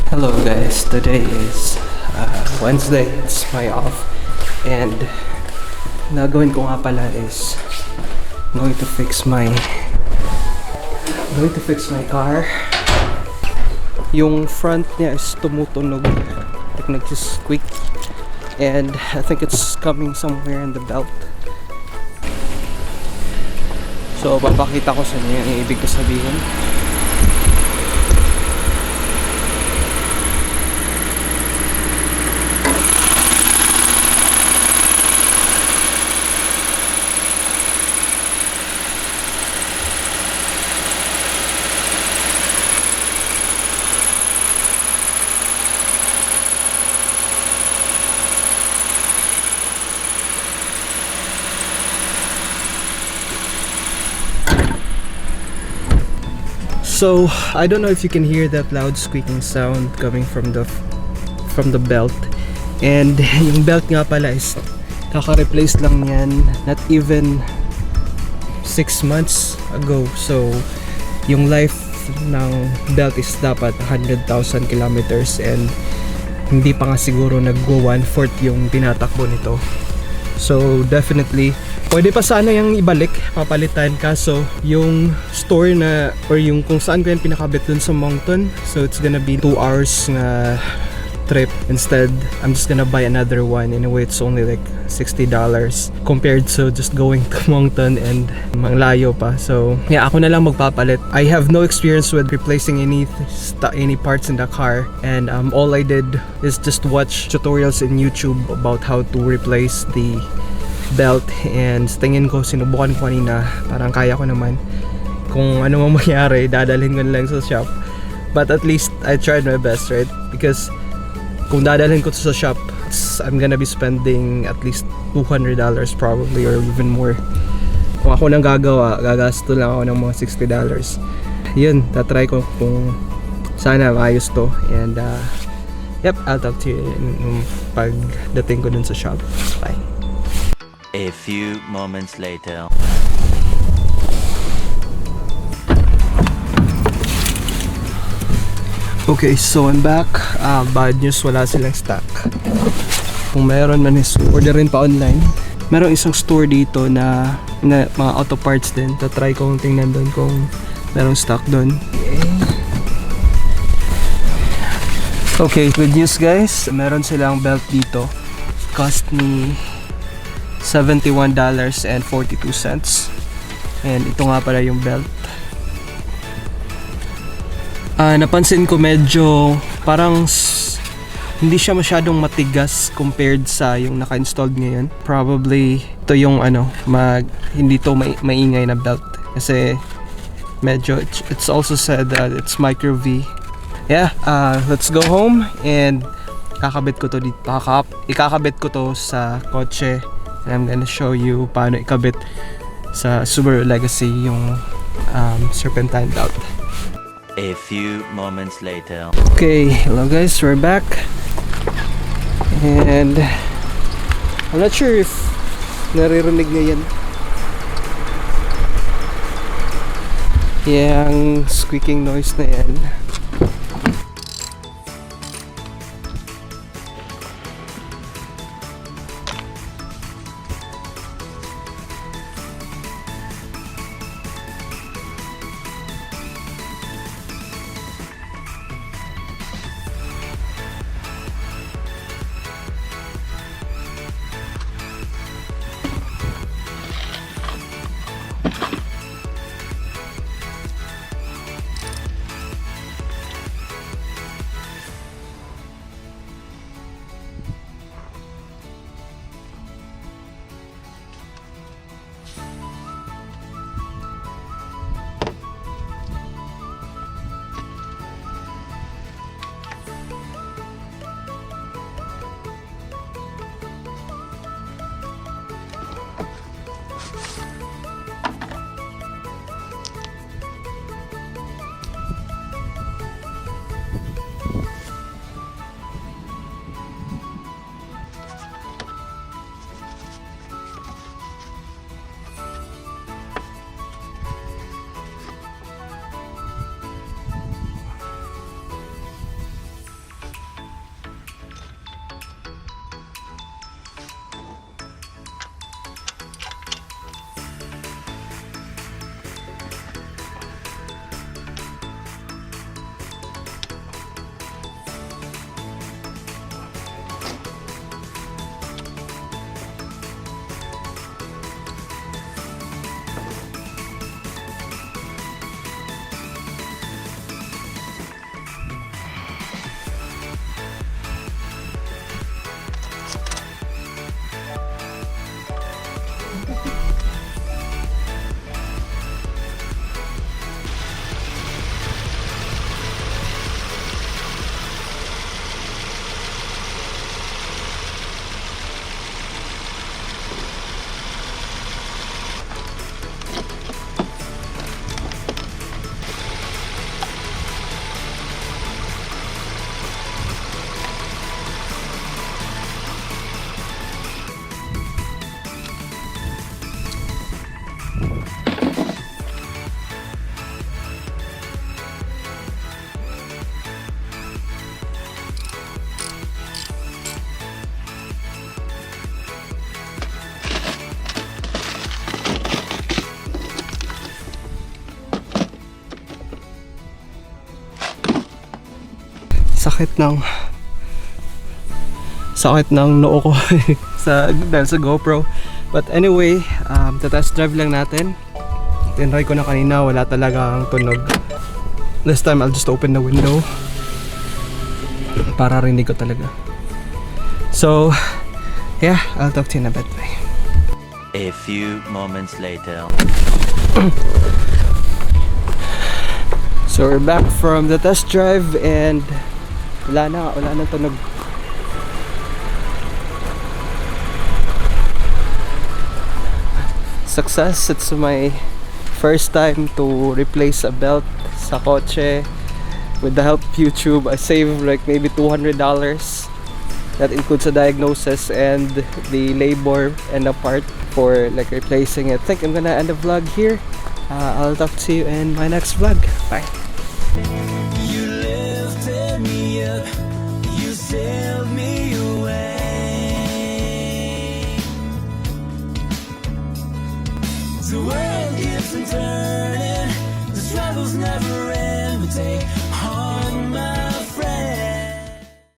Hello guys, today is Wednesday, it's my off, and nagawin ko nga pala is going to fix my car. Yung front niya is tumutunog, like nag-squeak, and I think it's coming somewhere in the belt. So papakita ko sa inyo yung ibig ko sabihin. So I don't know if you can hear that loud squeaking sound coming from the belt, and yung belt nga pala is kaka-replace lang yan, not even 6 months ago. So yung life ng belt is dapat 100,000 kilometers, and hindi pa nga siguro nag-go 1/4 yung tinatakbo nito. So definitely pwede pa sana yung ibalik, papalitan, kaso yung store na or yung kung saan ko yan pinakabit dun sa mountain, so it's gonna be 2 hours na trip. Instead, I'm just gonna buy another one. Anyway, it's only like $60 compared to just going to mountain, and malayo pa. So yeah, ako na lang magpapalit. I have no experience with replacing any parts in the car, and all I did is just watch tutorials in YouTube about how to replace the belt, and tingin ko, sinubukan ko kanina, parang kaya ko naman. Kung ano mang mangyari, dadalhin ko na lang sa shop, but at least I tried my best, right? Because kung dadalhin ko to sa shop, I'm gonna be spending at least $200 probably, or even more. Kung ako nang gagawa, gagasto lang ako ng mga $60. Yun, tatry ko kung sana maayos to, and yep, I'll talk to you pagdating ko dun sa shop. Bye. A few moments later. Okay, so I'm back. Bad news, wala silang stock. Kung meron man is orderin pa online. Merong isang store dito na mga auto parts din. Tatry ko kung tingnan doon kung merong stock doon. Okay, good news guys. Meron silang belt dito. Cost me $71.42. And ito nga pala yung belt. Napansin ko medyo parang hindi siya masyadong matigas compared sa yung naka-installed ngayon. Probably ito yung hindi to maingay na belt, kasi medyo it's also said that it's micro V. Yeah, let's go home and ikakabit ko to sa kotse, and I'm gonna show you paano ikabit sa Subaru Legacy yung serpentine belt. A few moments later. Okay, hello guys, we're back, and I'm not sure if naririnig nyo yan, yung squeaking noise na yan. sakit ng noo ko dahil sa GoPro. But anyway, test drive lang natin. Tinry ko na kanina, wala talagang tunog. This time I'll just open the window para rinig ko talaga. So yeah, I'll talk to you in a bit. Bye. A few moments later. So we're back from the test drive and wala na tunog. Success. It's my first time to replace a belt sa kotse. With the help of YouTube, I saved like maybe $200. That includes a diagnosis and the labor and the part for like replacing it. I think I'm gonna end the vlog here. I'll talk to you in my next vlog. Bye.